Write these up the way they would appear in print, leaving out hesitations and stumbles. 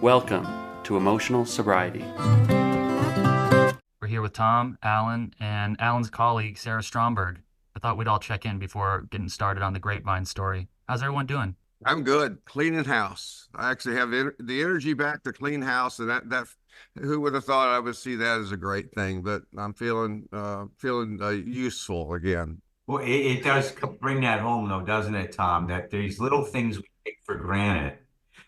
Welcome to Emotional Sobriety. We're here with Tom, Allen, and Allen's colleague, Sara Stromberg. I thought we'd all check in before getting started on the Grapevine story. How's everyone doing? I'm good. Cleaning house. I actually have the energy back to clean house, and that who would have thought I would see that as a great thing? But I'm feeling useful again. Well, it does bring that home, though, doesn't it, Tom? That these little things we take for granted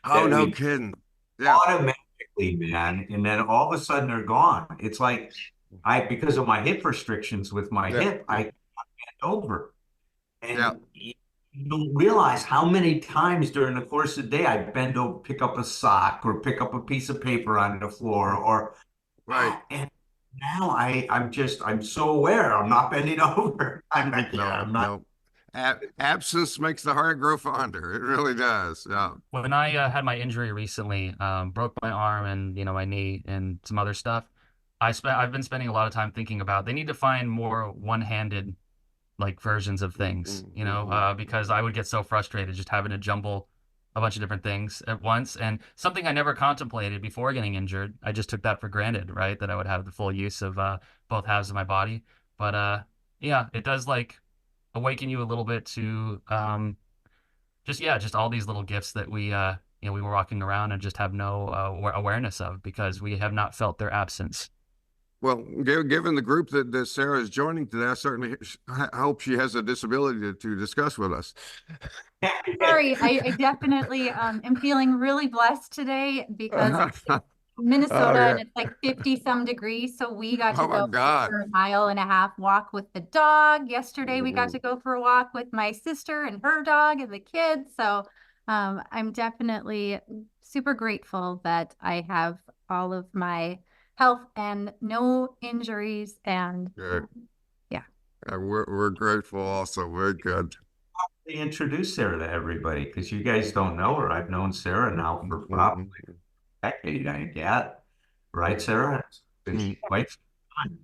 Oh, that no we kidding. Yeah, automatically, man, and then all of a sudden they're gone. It's like because of my hip restrictions with my yeah, hip, I can't bend over, yeah. and you don't realize how many times during the course of the day I bend over, pick up a sock or pick up a piece of paper on the floor, or Right. and now I'm so aware I'm not bending over. I'm like, yeah, No, I'm not. no. Absence makes the heart grow fonder. It really does. Yeah. When I had my injury recently, broke my arm and my knee and some other stuff, I've been spending a lot of time thinking about they need to find more one-handed like versions of things, because I would get so frustrated just having to jumble a bunch of different things at once. And something I never contemplated before getting injured, I just took that for granted, right? That I would have the full use of both halves of my body. But yeah, it does like awaken you a little bit to just all these little gifts that we were walking around and just have no awareness of because we have not felt their absence. Well, given the group that Sara is joining today, I certainly hope she has a disability to discuss with us. Sorry, I definitely am feeling really blessed today because it's Minnesota and it's like 50 some degrees. So we got to Oh my go God. for a mile and a half walk with the dog. Yesterday we got to go for a walk with my sister and her dog and the kids. So I'm definitely super grateful that I have all of my health and no injuries. And Good. yeah. We're grateful also. Very good. Introduce Sarah to everybody because you guys don't know her. I've known Sarah now for probably a decade, I guess. Right, Sarah? It's been quite some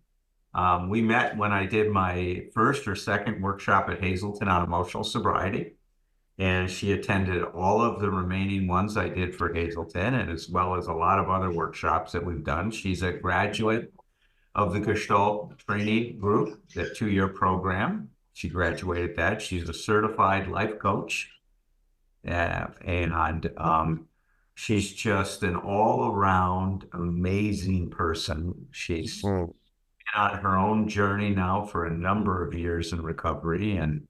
time. We met when I did my first or second workshop at Hazleton on emotional sobriety, and she attended all of the remaining ones I did for Hazleton, and as well as a lot of other workshops that we've done. She's a graduate of the Gestalt training group, the 2-year program. She graduated that. She's a certified life coach. And she's just an all-around amazing person. She's been on her own journey now for a number of years in recovery. And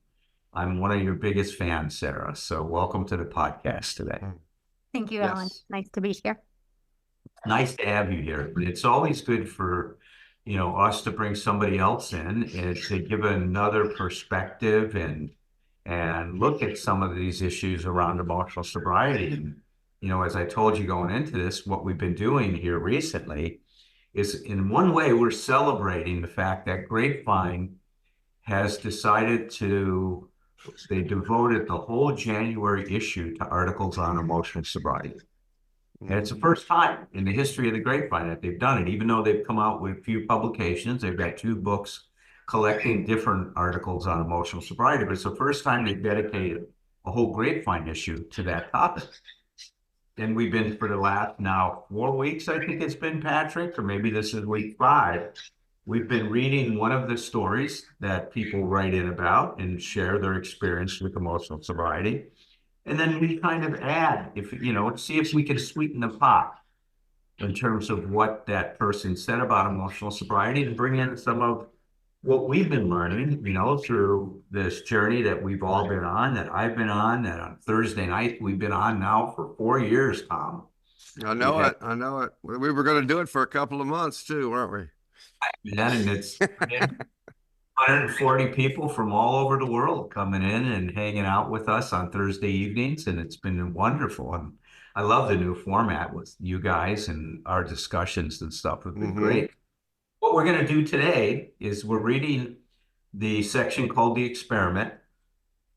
I'm one of your biggest fans, Sarah. So welcome to the podcast today. Thank you, Ellen. Nice to be here. Nice to have you here. But it's always good for us to bring somebody else in and to give another perspective and look at some of these issues around emotional sobriety. And, as I told you going into this, what we've been doing here recently is in one way, we're celebrating the fact that Grapevine has decided they devoted the whole January issue to articles on emotional sobriety. And it's the first time in the history of the Grapevine that they've done it, even though they've come out with a few publications. They've got 2 books collecting different articles on emotional sobriety, but it's the first time they've dedicated a whole Grapevine issue to that topic. And we've been for the last now 4 weeks, I think it's been, Patrick, or maybe this is week 5. We've been reading one of the stories that people write in about and share their experience with emotional sobriety. And then we kind of add, see if we can sweeten the pot in terms of what that person said about emotional sobriety and bring in some of what we've been learning, through this journey that we've all been on, that I've been on, that on Thursday night we've been on now for 4 years, Tom. I know it. We were going to do it for a couple of months too, weren't we? And it's 140 people from all over the world coming in and hanging out with us on Thursday evenings, and it's been wonderful. And I love the new format with you guys, and our discussions and stuff have been great. What we're going to do today is we're reading the section called The Experiment.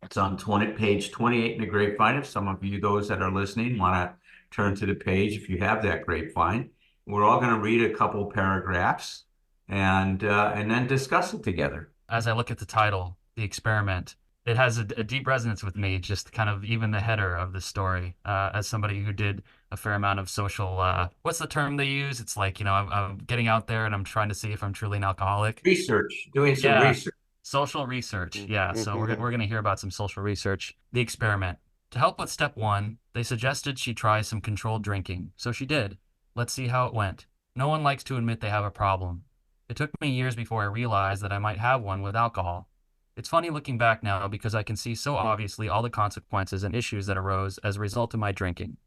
It's on page 28 in the Grapevine. If some of you, those that are listening, want to turn to the page, if you have that Grapevine, we're all going to read a couple paragraphs and then discuss it together. As I look at the title, The Experiment, it has a deep resonance with me, just kind of even the header of the story, as somebody who did a fair amount of social, what's the term they use? It's like, I'm getting out there and I'm trying to see if I'm truly an alcoholic. Research, doing some Yeah, research. social research. Yeah, so we're gonna hear about some social research. The experiment. To help with step one, they suggested she try some controlled drinking. So she did. Let's see how it went. No one likes to admit they have a problem. It took me years before I realized that I might have one with alcohol. It's funny looking back now because I can see so obviously all the consequences and issues that arose as a result of my drinking.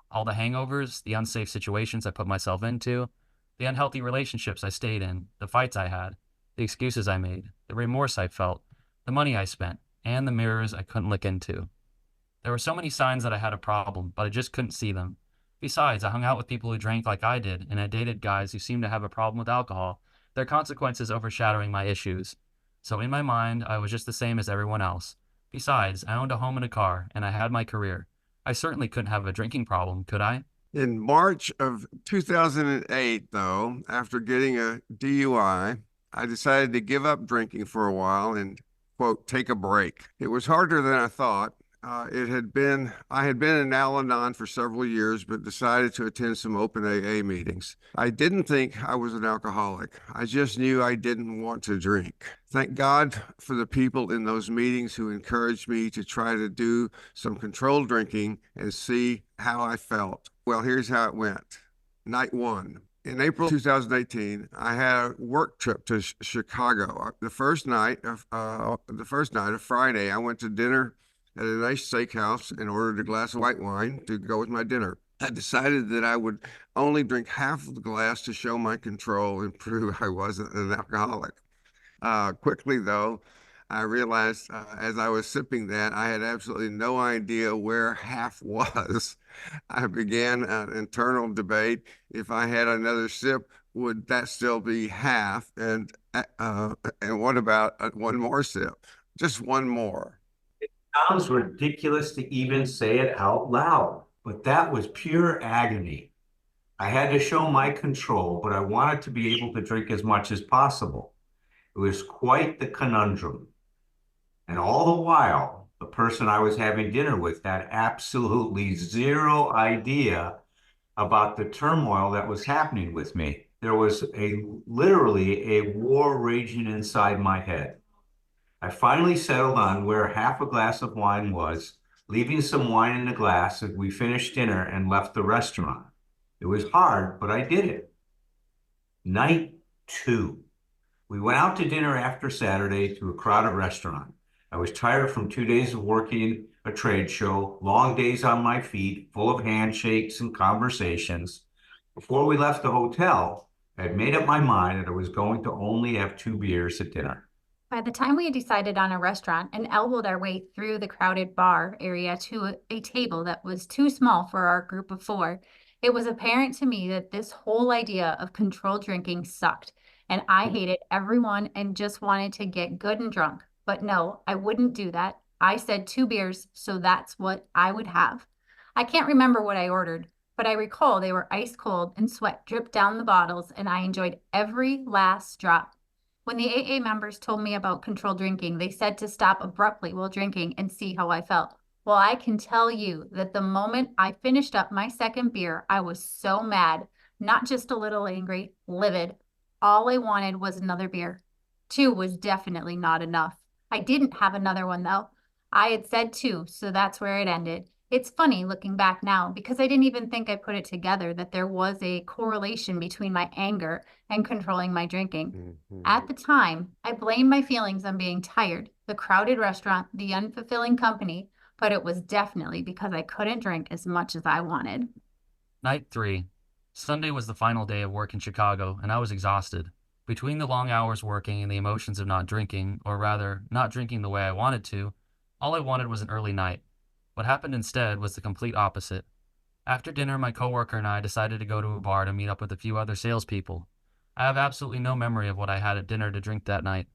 All the hangovers, the unsafe situations I put myself into, the unhealthy relationships I stayed in, the fights I had, the excuses I made, the remorse I felt, the money I spent, and the mirrors I couldn't look into. There were so many signs that I had a problem, but I just couldn't see them. Besides, I hung out with people who drank like I did, and I dated guys who seemed to have a problem with alcohol, their consequences overshadowing my issues. So in my mind, I was just the same as everyone else. Besides, I owned a home and a car, and I had my career. I certainly couldn't have a drinking problem, could I? In March of 2008, though, after getting a DUI, I decided to give up drinking for a while and, quote, take a break. It was harder than I thought. I had been in Al-Anon for several years, but decided to attend some open AA meetings. I didn't think I was an alcoholic. I just knew I didn't want to drink. Thank God for the people in those meetings who encouraged me to try to do some controlled drinking and see how I felt. Well, here's how it went. Night one. In April 2018, I had a work trip to Chicago. The first night of Friday, I went to dinner at a nice steakhouse and ordered a glass of white wine to go with my dinner. I decided that I would only drink half of the glass to show my control and prove I wasn't an alcoholic. Quickly, though, I realized as I was sipping that I had absolutely no idea where half was. I began an internal debate. If I had another sip, would that still be half? And what about one more sip? Just one more. Sounds ridiculous to even say it out loud, but that was pure agony. I had to show my control, but I wanted to be able to drink as much as possible. It was quite the conundrum. And all the while, the person I was having dinner with had absolutely zero idea about the turmoil that was happening with me. There was literally a war raging inside my head. I finally settled on where half a glass of wine was, leaving some wine in the glass as we finished dinner and left the restaurant. It was hard, but I did it. Night two. We went out to dinner after Saturday to a crowded restaurant. I was tired from 2 days of working a trade show, long days on my feet, full of handshakes and conversations. Before we left the hotel, I had made up my mind that I was going to only have 2 beers at dinner. By the time we had decided on a restaurant and elbowed our way through the crowded bar area to a table that was too small for our group of 4, it was apparent to me that this whole idea of controlled drinking sucked, and I hated everyone and just wanted to get good and drunk. But no, I wouldn't do that. I said 2 beers, so that's what I would have. I can't remember what I ordered, but I recall they were ice cold and sweat dripped down the bottles, and I enjoyed every last drop. When the AA members told me about controlled drinking, they said to stop abruptly while drinking and see how I felt. Well, I can tell you that the moment I finished up my second beer, I was so mad, not just a little angry, livid. All I wanted was another beer. 2 was definitely not enough. I didn't have another one, though. I had said 2, so that's where it ended. It's funny looking back now because I didn't even think I put it together that there was a correlation between my anger and controlling my drinking. At the time, I blamed my feelings on being tired, the crowded restaurant, the unfulfilling company, but it was definitely because I couldn't drink as much as I wanted. Night 3. Sunday was the final day of work in Chicago, and I was exhausted. Between the long hours working and the emotions of not drinking, or rather, not drinking the way I wanted to, all I wanted was an early night. What happened instead was the complete opposite. After dinner, my coworker and I decided to go to a bar to meet up with a few other salespeople. I have absolutely no memory of what I had at dinner to drink that night.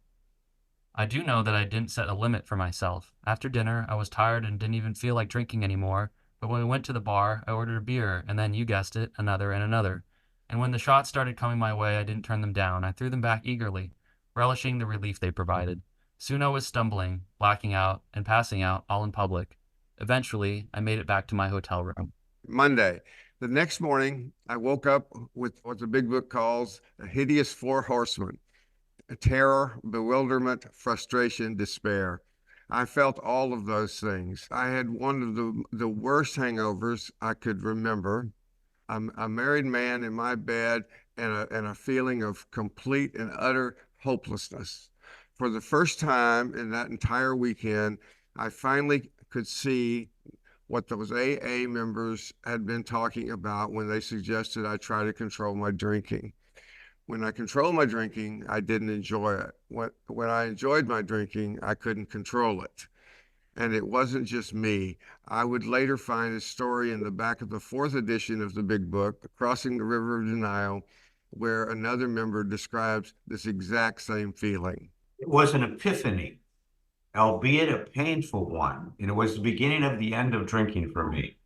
I do know that I didn't set a limit for myself. After dinner, I was tired and didn't even feel like drinking anymore, but when we went to the bar, I ordered a beer, and then, you guessed it, another and another. And when the shots started coming my way, I didn't turn them down. I threw them back eagerly, relishing the relief they provided. Soon I was stumbling, blacking out, and passing out all in public. Eventually, I made it back to my hotel room. Monday. The next morning, I woke up with what the big book calls a hideous four horsemen: terror, bewilderment, frustration, despair. I felt all of those things. I had one of the worst hangovers I could remember. I'm a married man in my bed, and a feeling of complete and utter hopelessness. For the first time in that entire weekend, I finally could see what those AA members had been talking about when they suggested I try to control my drinking. When I controlled my drinking, I didn't enjoy it. When I enjoyed my drinking, I couldn't control it. And it wasn't just me. I would later find a story in the back of the fourth edition of the big book, Crossing the River of Denial, where another member describes this exact same feeling. It was an epiphany, albeit a painful one, and it was the beginning of the end of drinking for me.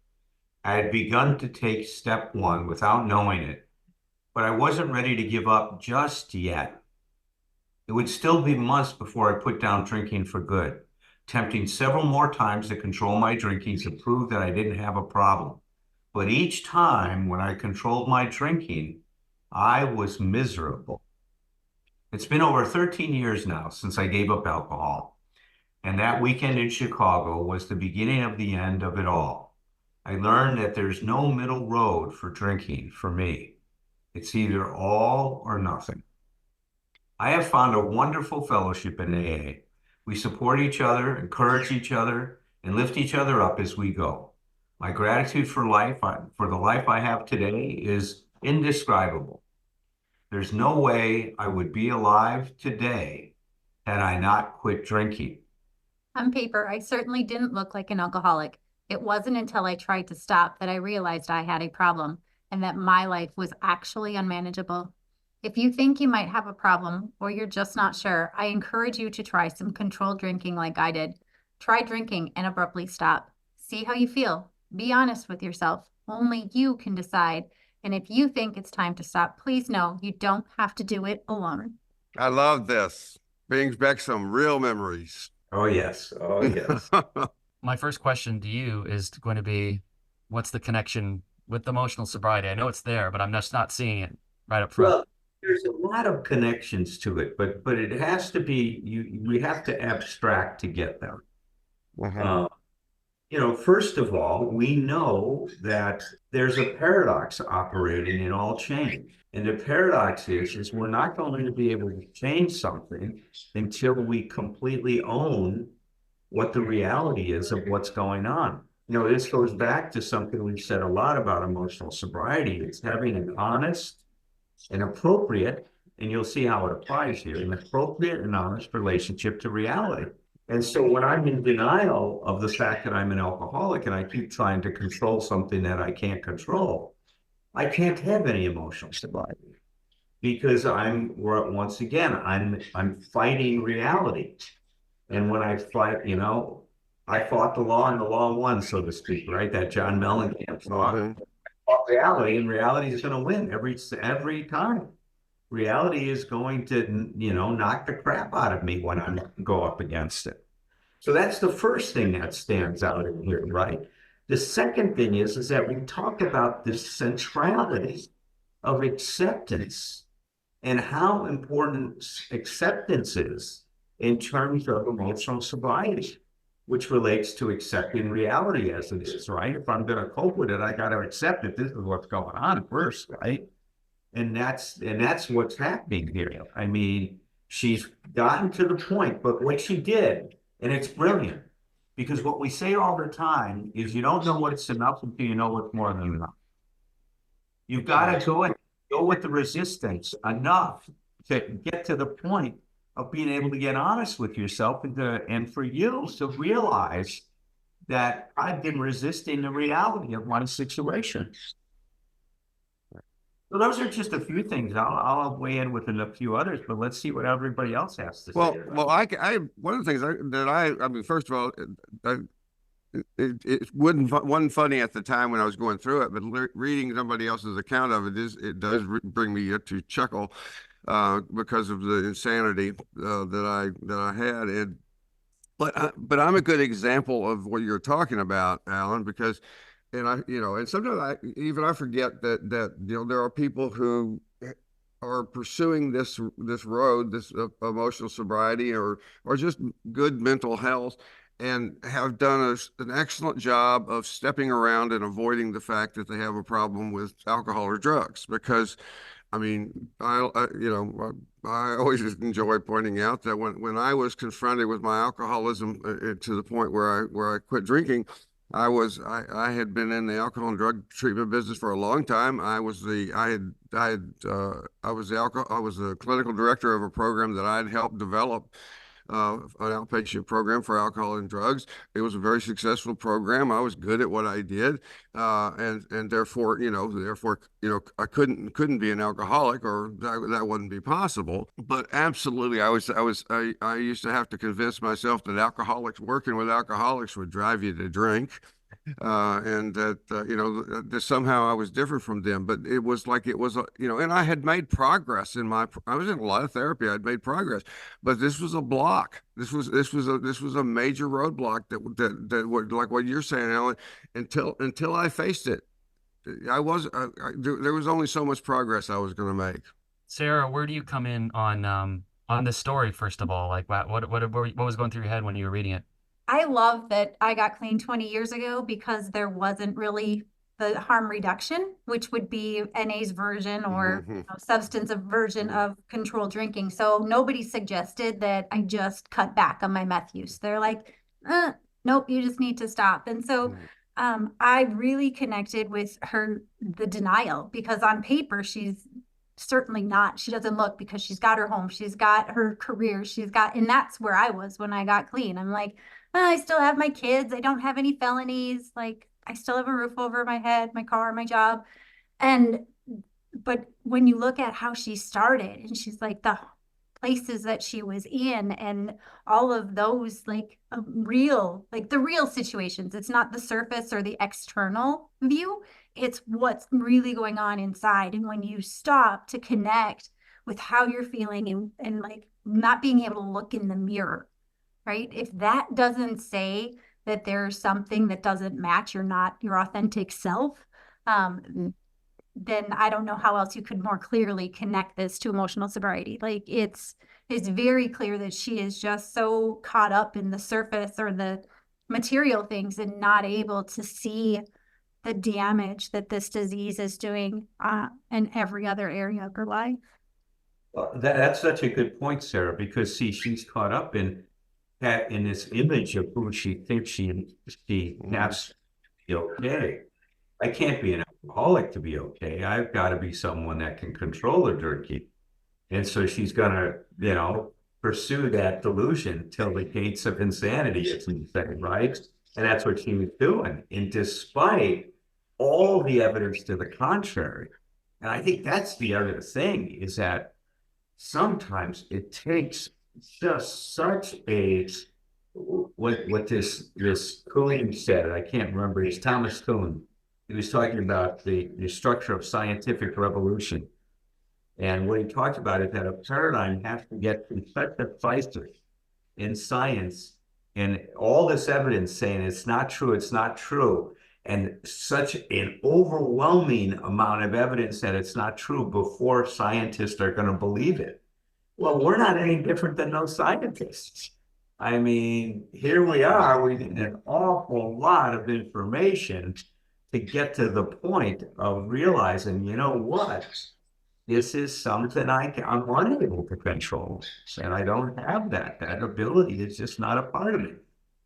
I had begun to take step one without knowing it, but I wasn't ready to give up just yet. It would still be months before I put down drinking for good, attempting several more times to control my drinking to prove that I didn't have a problem. But each time when I controlled my drinking, I was miserable. It's been over 13 years now since I gave up alcohol, and that weekend in Chicago was the beginning of the end of it all. I learned that there's no middle road for drinking for me. It's either all or nothing. I have found a wonderful fellowship in AA. We support each other, encourage each other, and lift each other up as we go. My gratitude for the life I have today is indescribable. There's no way I would be alive today had I not quit drinking. On paper, I certainly didn't look like an alcoholic. It wasn't until I tried to stop that I realized I had a problem and that my life was actually unmanageable. If you think you might have a problem or you're just not sure, I encourage you to try some controlled drinking like I did. Try drinking and abruptly stop. See how you feel. Be honest with yourself. Only you can decide. And if you think it's time to stop, please know you don't have to do it alone. I love this. Brings back some real memories. Oh, yes. Oh, yes. My first question to you is going to be, what's the connection with emotional sobriety? I know it's there, but I'm just not seeing it right up front. Well, there's a lot of connections to it, but it has to be, we have to abstract to get them. First of all, we know that there's a paradox operating in all change. And the paradox is we're not going to be able to change something until we completely own what the reality is of what's going on. This goes back to something we've said a lot about emotional sobriety. It's having an honest and appropriate, and you'll see how it applies here, an appropriate and honest relationship to reality. And so when I'm in denial of the fact that I'm an alcoholic and I keep trying to control something that I can't control, I can't have any emotional sobriety because once again, I'm fighting reality. And when I fight, I fought the law and the law won, so to speak, right? That John Mellencamp thought. I fought reality, and reality is going to win every time. Reality is going to, knock the crap out of me when I go up against it. So that's the first thing that stands out in here, right? The second thing is that we talk about the centrality of acceptance and how important acceptance is in terms of emotional sobriety, which relates to accepting reality as it is, right? If I'm going to cope with it, I got to accept that this is what's going on first, right? And that's what's happening here. I mean, she's gotten to the point, but what she did, and it's brilliant, because what we say all the time is you don't know what's enough until you know what's more than enough. You've got to go with the resistance enough to get to the point of being able to get honest with yourself and for you to realize that I've been resisting the reality of my situation. So those are just a few things. I'll weigh in with a few others, but let's see what everybody else has to say. Well, one of the things I mean, first of all, it wasn't funny at the time when I was going through it, but reading somebody else's account of it does bring me to chuckle. because of the insanity that I had. And but I'm a good example of what you're talking about, Alan, because and sometimes I forget that there are people who are pursuing this road, this emotional sobriety, or just good mental health, and have done an excellent job of stepping around and avoiding the fact that they have a problem with alcohol or drugs. Because I mean, I always enjoy pointing out that when I was confronted with my alcoholism to the point where I quit drinking, I had been in the alcohol and drug treatment business for a long time. I was the clinical director of a program that I'd helped develop, an outpatient program for alcohol and drugs. It was a very successful program. I was good at what I did, and therefore, I couldn't be an alcoholic, or that wouldn't be possible. But absolutely, I used to have to convince myself that working with alcoholics would drive you to drink. And that that somehow I was different from them. But it was like and I had made progress I was in a lot of therapy. I'd made progress, but this was a block. This was a major roadblock that would, like what you're saying, Alan. Until I faced it, there was only so much progress I was going to make. Sarah, where do you come in on this story, first of all? Like, what was going through your head when you were reading it? I love that I got clean 20 years ago, because there wasn't really the harm reduction, which would be NA's version, or substantive version of controlled drinking. So nobody suggested that I just cut back on my meth use. They're like, nope, you just need to stop. And so I really connected with the denial, because on paper, she's certainly not. She doesn't look, because she's got her home, she's got her career, and that's where I was when I got clean. I'm like, I still have my kids. I don't have any felonies. Like, I still have a roof over my head, my car, my job. But when you look at how she started, and she's like, the places that she was in, and all of those, like, the real situations, it's not the surface or the external view, it's what's really going on inside. And when you stop to connect with how you're feeling, and like not being able to look in the mirror, right? If that doesn't say that there's something that doesn't match, you're not your authentic self, then I don't know how else you could more clearly connect this to emotional sobriety. Like, it's very clear that she is just so caught up in the surface or the material things, and not able to see the damage that this disease is doing in every other area of her life. Well, that's such a good point, Sarah, because see, she's caught up in this image of who she thinks she has to be okay. I can't be an alcoholic to be okay. I've got to be someone that can control her drinking. And so she's gonna, pursue that delusion till the gates of insanity, as we say, right? And that's what she was doing. And despite all the evidence to the contrary, and I think that's the other thing, is that sometimes it takes just such a, what this Kuhn said, I can't remember, it's Thomas Kuhn. He was talking about the structure of scientific revolution. And what he talked about is that a paradigm has to get to such a crisis in science, and all this evidence saying it's not true, and such an overwhelming amount of evidence that it's not true before scientists are going to believe it. Well, we're not any different than those scientists. I mean, here we are, we need an awful lot of information to get to the point of realizing, you know what, this is something I'm unable to control, and I don't have that ability. It's just not a part of me.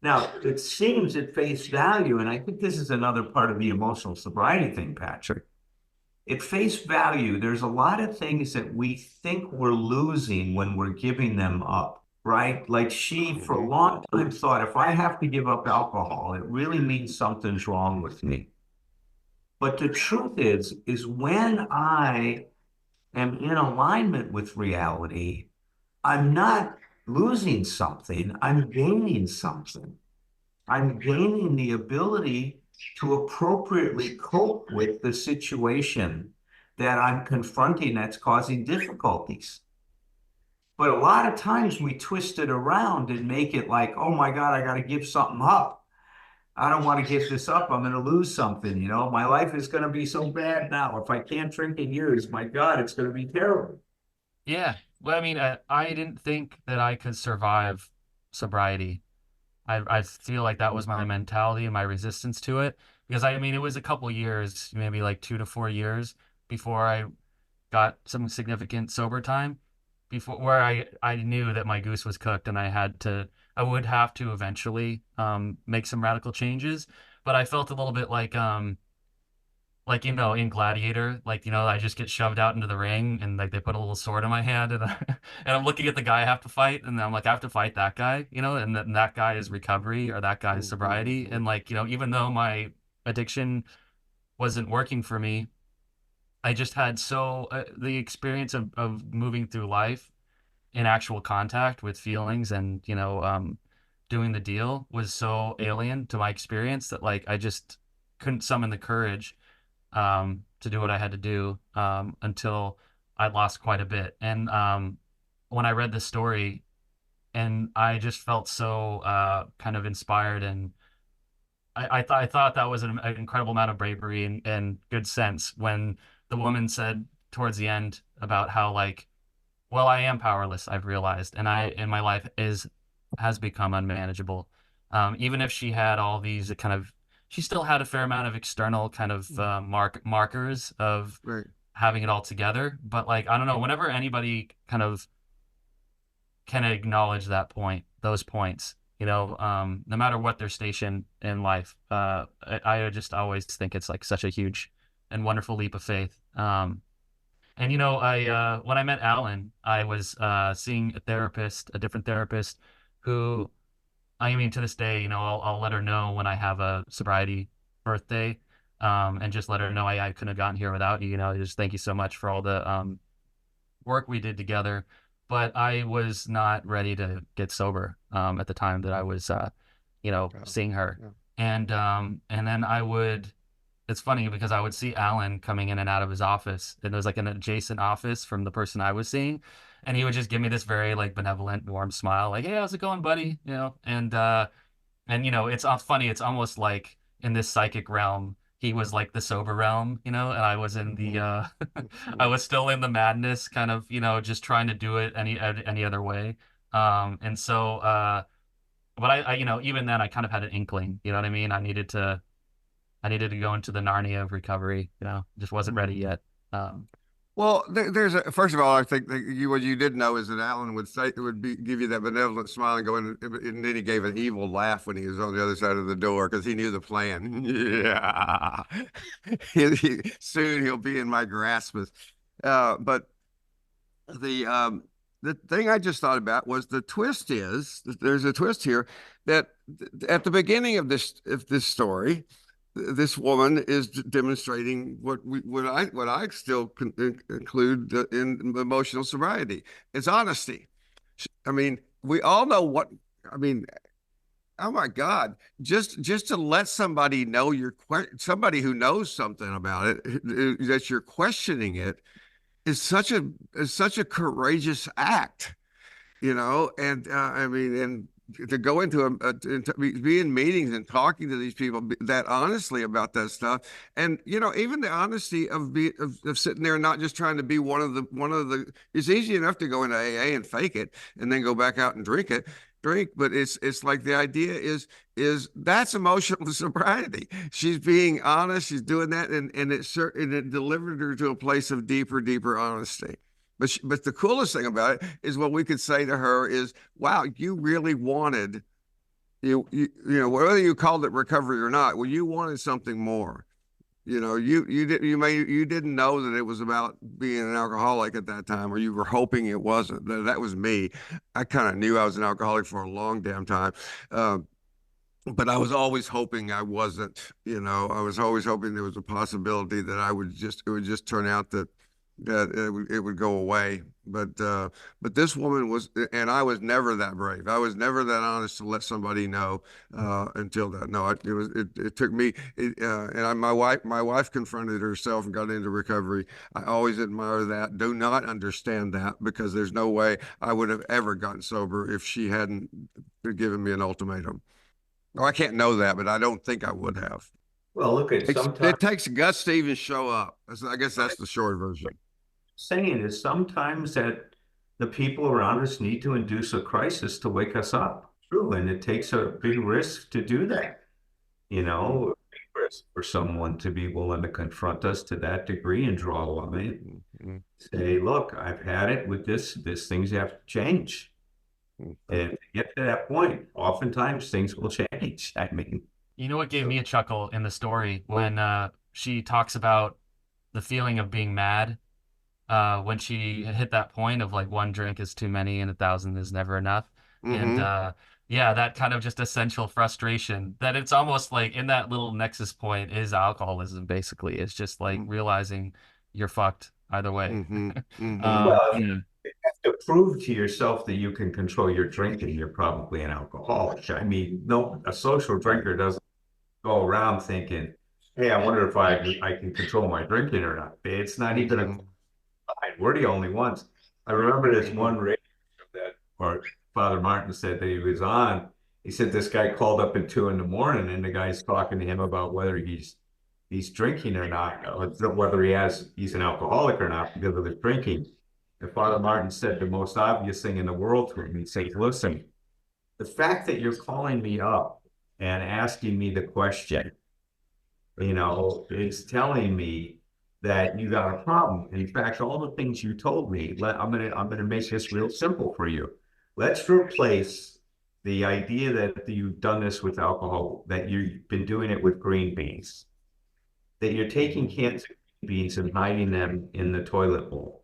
Now, it seems at face value, and I think this is another part of the emotional sobriety thing, Patrick. At face value, there's a lot of things that we think we're losing when we're giving them up, right? Like, she, for a long time, thought, if I have to give up alcohol, it really means something's wrong with me. But the truth is when I am in alignment with reality, I'm not losing something, I'm gaining something. I'm gaining the ability to appropriately cope with the situation that I'm confronting that's causing difficulties. But a lot of times we twist it around and make it like, oh my God, I got to give something up. I don't want to give this up. I'm going to lose something. You know, my life is going to be so bad now. If I can't drink in years, my God, it's going to be terrible. Yeah. Well, I mean, I didn't think that I could survive sobriety. I feel like that was my mentality and my resistance to it because I mean, it was a couple years, maybe like 2 to 4 years before I got some significant sober time before where I knew that my goose was cooked and I would have to eventually make some radical changes. But I felt a little bit like in Gladiator, like I just get shoved out into the ring and like they put a little sword in my hand and and I'm looking at the guy I have to fight and I'm like I have to fight that guy, and that guy is recovery or that guy is sobriety. And like even though my addiction wasn't working for me, I just had the experience of moving through life in actual contact with feelings and doing the deal was so alien to my experience that like I just couldn't summon the courage to do what I had to do until I lost quite a bit. And when I read this story, and I just felt so kind of inspired, and I thought that was an incredible amount of bravery and good sense when the woman said towards the end about how like, well, I am powerless, I've realized, and my life has become unmanageable. Even if she had all these she still had a fair amount of external kind of markers of Right. having it all together. But like, I don't know, whenever anybody kind of can acknowledge those points, no matter what their station in life, I just always think it's like such a huge and wonderful leap of faith. And I when I met Alan, I was seeing a different therapist, who I mean to this day, I'll let her know when I have a sobriety birthday, and just let her know I couldn't have gotten here without you. Just thank you so much for all the work we did together. But I was not ready to get sober at the time that I was, seeing her, Yeah. and then I would. It's funny because I would see Alan coming in and out of his office, and it was like an adjacent office from the person I was seeing, and he would just give me this very like benevolent, warm smile, like, "Hey, how's it going, buddy?" And it's funny. It's almost like in this psychic realm, he was like the sober realm, and I was in the I was still in the madness, kind of, just trying to do it any other way. And so, but I even then, I kind of had an inkling, you know what I mean? I needed to go into the Narnia of recovery, just wasn't ready yet. Well, first of all, I think that what you did know is that Alan would say give you that benevolent smile and go in, and then he gave an evil laugh when he was on the other side of the door because he knew the plan. Yeah, soon he'll be in my grasp. But the thing I just thought about was there's a twist here that at the beginning of this story, this woman is demonstrating what I still include in emotional sobriety. It's honesty. I mean, we all know what. I mean, oh my God! Just to let somebody know somebody who knows something about it that you're questioning it is such a courageous act, And I mean, and to go into be in meetings and talking to these people that honestly about that stuff, and even the honesty of sitting there and not just trying to be one of the. It's easy enough to go into AA and fake it and then go back out and drink, but it's like the idea is that's emotional sobriety. She's being honest. She's doing that, and it delivered her to a place of deeper honesty. But the coolest thing about it is what we could say to her is, wow, you really wanted, whether you called it recovery or not, well, you wanted something more. You didn't know that it was about being an alcoholic at that time, or you were hoping it wasn't. That was me. I kind of knew I was an alcoholic for a long damn time. But I was always hoping I wasn't, I was always hoping there was a possibility that it would just turn out that that it would go away. But this woman was, and I was never that brave. I was never that honest to let somebody know until that. No, it took me, my wife confronted herself and got into recovery. I always admire that. Do not understand that, because there's no way I would have ever gotten sober if she hadn't given me an ultimatum. Oh, I can't know that, but I don't think I would have. Well, look at It sometimes takes guts to even show up. I guess that's the short version. saying is sometimes that the people around us need to induce a crisis to wake us up. True, and it takes a big risk to do that. You know, a big risk for someone to be willing to confront us to that degree and draw a line. Say, look, I've had it with this. Things have to change. And to get to that point, oftentimes things will change. I mean, You know what gave me a chuckle in the story when she talks about the feeling of being mad when she had hit that point of like one drink is too many and 1,000 is never enough. And yeah, that kind of just essential frustration that it's almost like in that little nexus point is alcoholism, basically. It's just like realizing you're fucked either way. well, Yeah. you have to prove to yourself that you can control your drinking. You're probably an alcoholic. I mean, no, a social drinker doesn't go around thinking, "Hey, I wonder if I can control my drinking or not." It's not even a we're the only ones. I remember this one radio that or Father Martin said that he was on. He said this guy called up at 2 a.m. and the guy's talking to him about whether he's drinking or not, or whether he's an alcoholic or not because of his drinking. And Father Martin said the most obvious thing in the world to him. He said, "Listen, the fact that you're calling me up and asking me the question, is telling me that you got a problem. In fact, all the things you told me, I'm gonna make this real simple for you. Let's replace the idea that you've done this with alcohol, that you've been doing it with green beans, that you're taking cans of green beans and hiding them in the toilet bowl,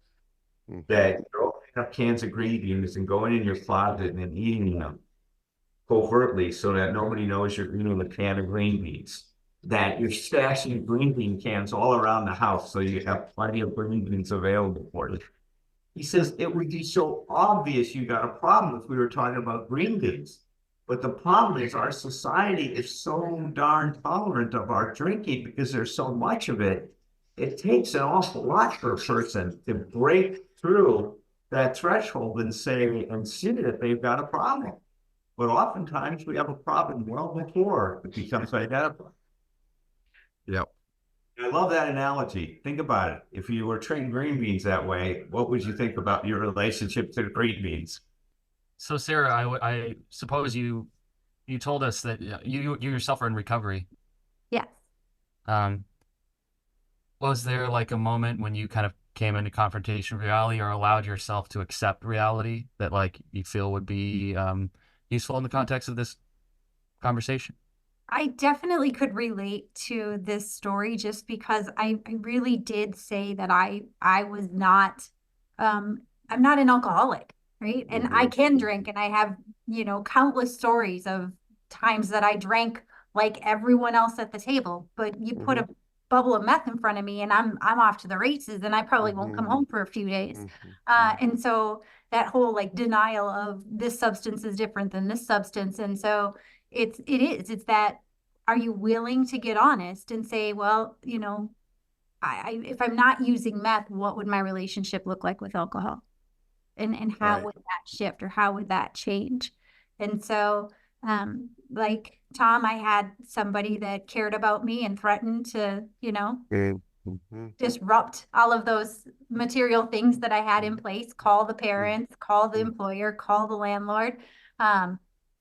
that you're opening up cans of green beans and going in your closet and eating them covertly so that nobody knows you're eating a can of green beans, that you're stashing green bean cans all around the house so you have plenty of green beans available for you." He says it would be so obvious you got a problem if we were talking about green beans. But the problem is our society is so darn tolerant of our drinking because there's so much of it. It takes an awful lot for a person to break through that threshold and see that they've got a problem. But oftentimes we have a problem well before it becomes identified. Yep. I love that analogy. Think about it. If you were treating green beans that way, what would you think about your relationship to the green beans? So Sarah, I suppose you told us that you yourself are in recovery. Yes. Was there like a moment when you kind of came into confrontation with reality or allowed yourself to accept reality that like you feel would be useful in the context of this conversation? I definitely could relate to this story just because I really did say that I was not I'm not an alcoholic, right? And I can drink, and I have, countless stories of times that I drank like everyone else at the table, but you put a bubble of meth in front of me and I'm off to the races, and I probably won't come home for a few days. And so that whole like denial of this substance is different than this substance. And so it's that, are you willing to get honest and say, well, if I'm not using meth, what would my relationship look like with alcohol? And how would that shift, or how would that change? And so, like Tom, I had somebody that cared about me and threatened to, disrupt all of those material things that I had in place, call the parents, call the employer, call the landlord.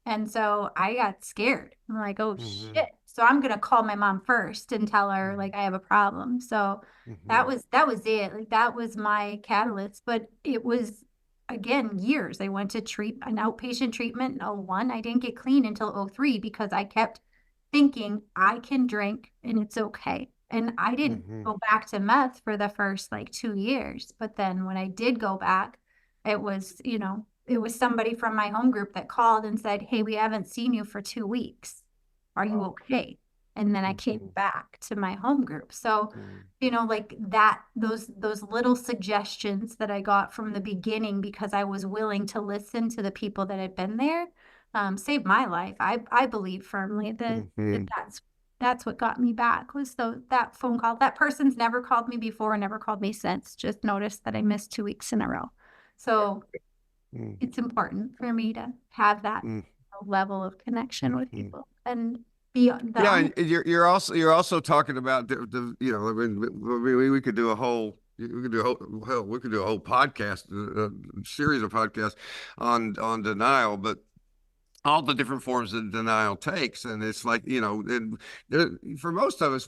And so I got scared. I'm like, oh shit. So I'm gonna call my mom first and tell her like I have a problem. So that was it. Like that was my catalyst. But it was, again, years. I went to an outpatient treatment in 2001. I didn't get clean until 2003 because I kept thinking I can drink and it's okay. And I didn't go back to meth for the first like 2 years. But then when I did go back, it was, it was somebody from my home group that called and said, hey, we haven't seen you for 2 weeks. Are you okay? And then I came Mhm. back to my home group. So, Mhm. you know, like that, those little suggestions that I got from the beginning, because I was willing to listen to the people that had been there, saved my life. I believe firmly that, Mhm. that's what got me back, was that phone call. That person's never called me before, never called me since, just noticed that I missed 2 weeks in a row. So Mhm. it's important for me to have that Mhm. level of connection with Mhm. people and be the Yeah, honest. and you're also talking about the I mean, we could do a whole we could do a whole podcast, series of podcasts on denial, but all the different forms that denial takes. And it's like, and for most of us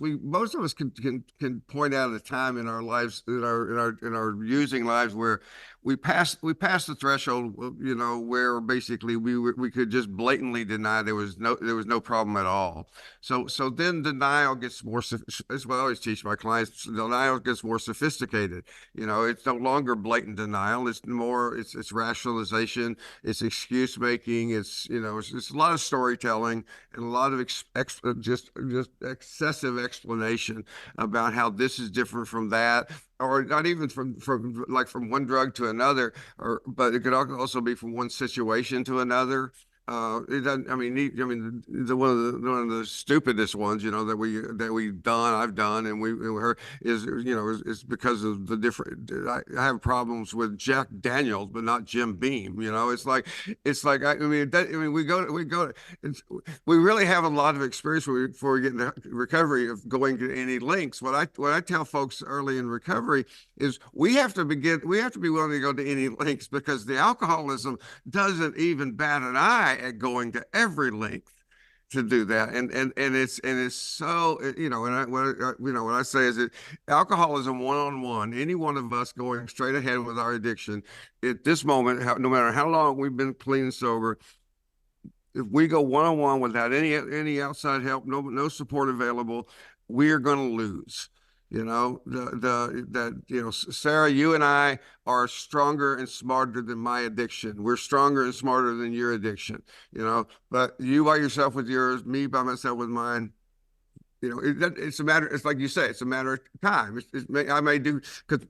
can point out a time in our lives, in our using lives, where we passed the threshold, where basically we could just blatantly deny there was no problem at all. So then denial gets more. That's what I always teach my clients. Denial gets more sophisticated. It's no longer blatant denial. It's rationalization, it's excuse making, it's a lot of storytelling and a lot of just excessive explanation about how this is different from that, or not even from one drug to another, but it could also be from one situation to another. It doesn't. I mean, one of the stupidest ones, I've done, and we heard is because of the different. I have problems with Jack Daniels, but not Jim Beam. It's like we really have a lot of experience before we get into recovery of going to any links. What I tell folks early in recovery is we have to be willing to go to any links, because the alcoholism doesn't even bat an eye at going to every length to do that. And it's so, what I say is that alcoholism one-on-one, any one of us going straight ahead with our addiction at this moment, no matter how long we've been clean and sober, if we go one-on-one without any outside help, no support available, we're going to lose. Sarah, you and I are stronger and smarter than my addiction. We're stronger and smarter than your addiction. But you by yourself with yours, me by myself with mine. It's a matter. It's like you say, it's a matter of time. I may do, because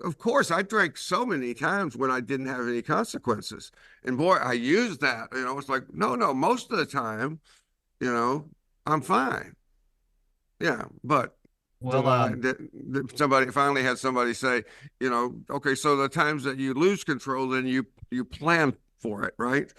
of course, I drank so many times when I didn't have any consequences, and boy, I used that. It's like, no, most of the time, you know, I'm fine. Yeah, but Well, then somebody finally had somebody say, okay, so the times that you lose control, then you plan for it, right?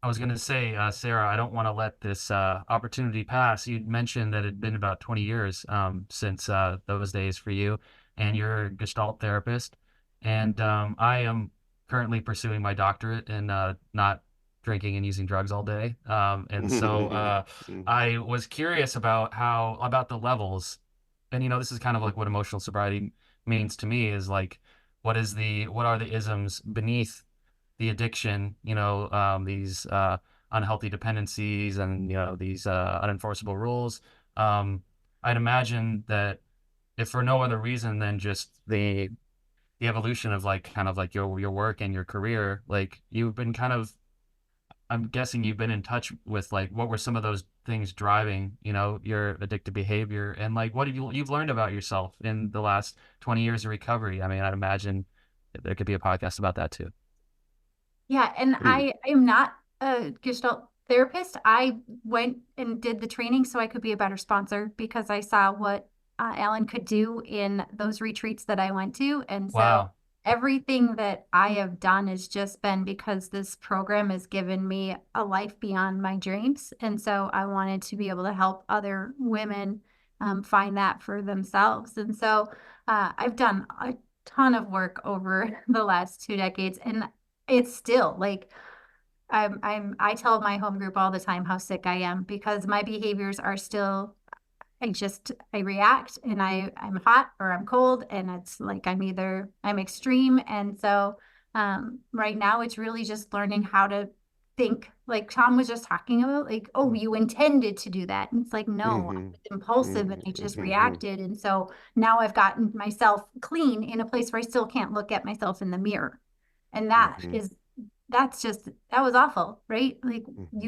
I was going to say, Sarah, I don't want to let this opportunity pass. You mentioned that it had been about 20 years since those days for you, and you're a Gestalt therapist. And I am currently pursuing my doctorate in not drinking and using drugs all day. And so I was curious about the levels. And, this is kind of like what emotional sobriety means to me, is like, what are the isms beneath the addiction, these unhealthy dependencies, and these unenforceable rules. I'd imagine that if for no other reason than just the evolution of like kind of like your work and your career, like you've been kind of, I'm guessing you've been in touch with like what were some of those things driving, your addictive behavior, and like what have you've learned about yourself in the last 20 years of recovery. I mean, I'd imagine there could be a podcast about that too. Yeah, and Hmm. I am not a Gestalt therapist. I went and did the training so I could be a better sponsor, because I saw what Alan could do in those retreats that I went to. And so Wow. everything that I have done has just been because this program has given me a life beyond my dreams. And so I wanted to be able to help other women find that for themselves. And so I've done a ton of work over the last 2 decades, and it's still like I tell my home group all the time how sick I am, because my behaviors are still, I react, and I'm hot or I'm cold, and it's like I'm extreme. And so right now it's really just learning how to think, like Tom was just talking about, like, oh, you intended to do that. And it's like, no, I Hmm. was impulsive and I just reacted. And so now I've gotten myself clean in a place where I still can't look at myself in the mirror. And that was awful, right? Like,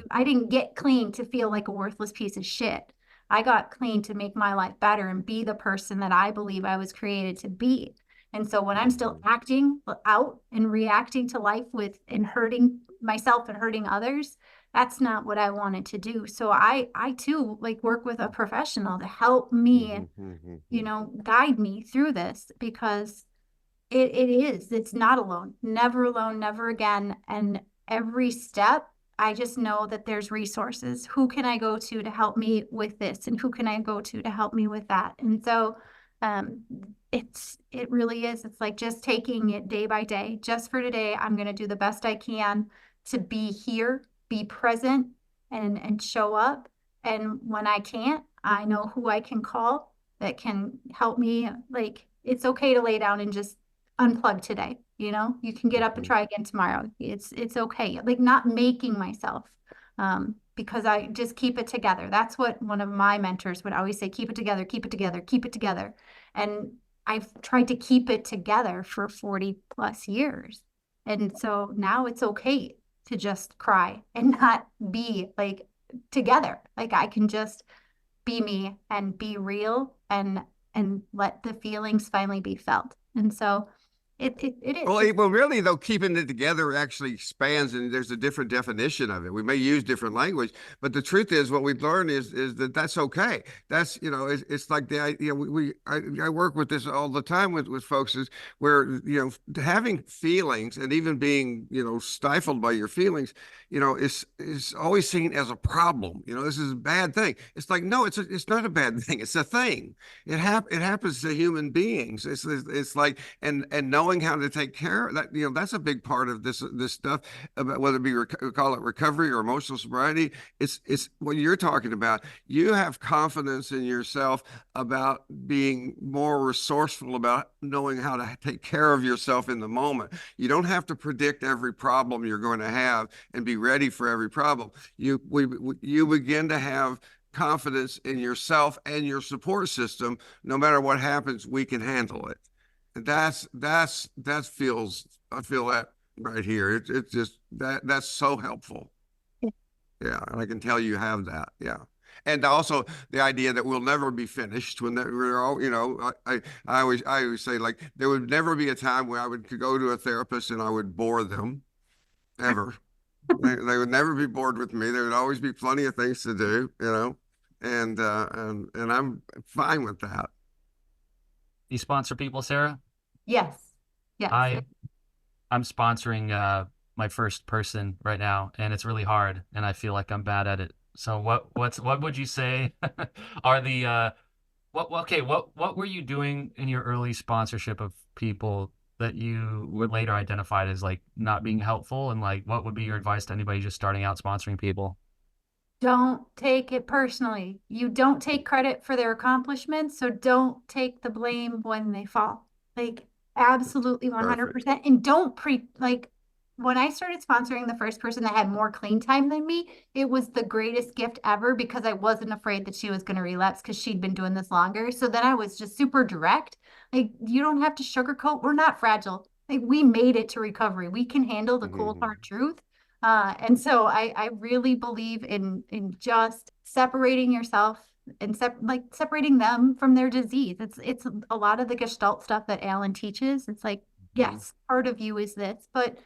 I didn't get clean to feel like a worthless piece of shit. I got clean to make my life better and be the person that I believe I was created to be. And so when I'm still acting out and reacting to life with and hurting myself and hurting others, that's not what I wanted to do. So I too like work with a professional to help me, guide me through this, because it's not alone, never again. And every step, I just know that there's resources. Who can I go to help me with this? And who can I go to help me with that? And so it really is. It's like just taking it day by day. Just for today, I'm going to do the best I can to be here, be present, and show up. And when I can't, I know who I can call that can help me. Like, it's okay to lay down and just unplug today. You can get up and try again tomorrow. It's okay. Like, not making myself, because I just keep it together. That's what one of my mentors would always say: keep it together, keep it together, keep it together. And I've tried to keep it together for 40 plus years. And so now it's okay to just cry and not be like together. Like, I can just be me and be real and let the feelings finally be felt. And so it is. Well, really, though, keeping it together actually expands, and there's a different definition of it. We may use different language, but the truth is, what we've learned is that that's okay. That's, it's like I work with this all the time with folks, is where, having feelings and even being, stifled by your feelings, is always seen as a problem. This is a bad thing. It's like, no, it's not a bad thing. It's a thing. It happens to human beings. It's like, and knowing how to take care of that, that's a big part of this stuff, about whether it be we call it recovery or emotional sobriety. It's what you're talking about. You have confidence in yourself about being more resourceful, about knowing how to take care of yourself in the moment. You don't have to predict every problem you're going to have and be ready for every problem. You begin to have confidence in yourself and your support system. No matter what happens, we can handle it. And I feel that right here. It's just that's so helpful. Yeah, and I can tell you have that. Yeah. And also the idea that we'll never be finished, when we're all, I always say, like, there would never be a time where I would go to a therapist and I would bore them, ever. They would never be bored with me. There would always be plenty of things to do, and I'm fine with that. You sponsor people, Sarah? Yes. I'm sponsoring my first person right now, and it's really hard, and I feel like I'm bad at it. So what would you say are the what were you doing in your early sponsorship of people that you would later identified as like not being helpful, and like what would be your advice to anybody just starting out sponsoring people? Don't take it personally. You don't take credit for their accomplishments, so don't take the blame when they fall. Like, absolutely 100%. And don't when I started sponsoring the first person that had more clean time than me, it was the greatest gift ever, because I wasn't afraid that she was going to relapse because she'd been doing this longer. So then I was just super direct. Like, you don't have to sugarcoat. We're not fragile. Like, we made it to recovery. We can handle the cold hard truth. And so I really believe in just separating yourself and separating them from their disease. It's a lot of the Gestalt stuff that Allen teaches. It's like, yes, part of you is this, but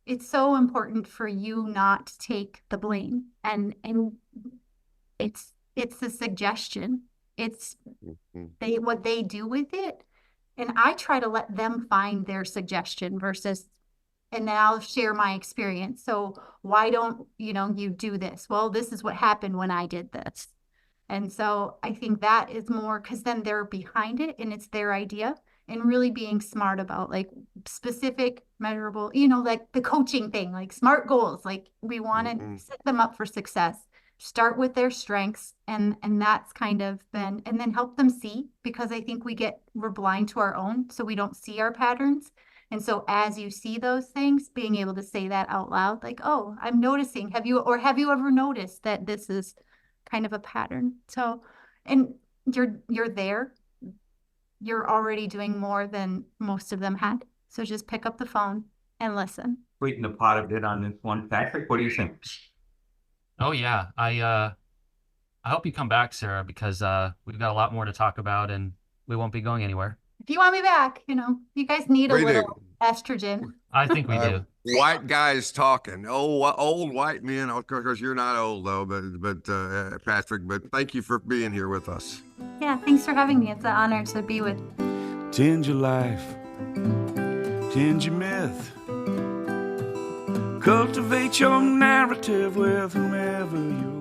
it's so important for you not to take the blame. And it's the suggestion. It's what they do with it. And I try to let them find their suggestion versus, and then I'll share my experience. So why don't, you do this? Well, this is what happened when I did this. And so I think that is more, because then they're behind it and it's their idea, and really being smart about like specific, measurable, like the coaching thing, like SMART goals. Like, we want to set them up for success. Start with their strengths, and that's kind of been, and then help them see, because I think we're blind to our own, so we don't see our patterns. And so as you see those things, being able to say that out loud, like, oh, I'm noticing. Have you ever noticed that this is kind of a pattern? So, and you're there. You're already doing more than most of them had. So just pick up the phone and listen. Sweeten the pot a bit on this one. Patrick, what do you think? Oh yeah, I hope you come back, Sarah, because we've got a lot more to talk about and we won't be going anywhere. If you want me back, you guys need a We do. little estrogen. I think we do. White guys talking. Old white men. Of course, you're not old though, but Patrick. But thank you for being here with us. Yeah, thanks for having me. It's an honor to be with. Change your life, change your myth. Cultivate your narrative with whomever you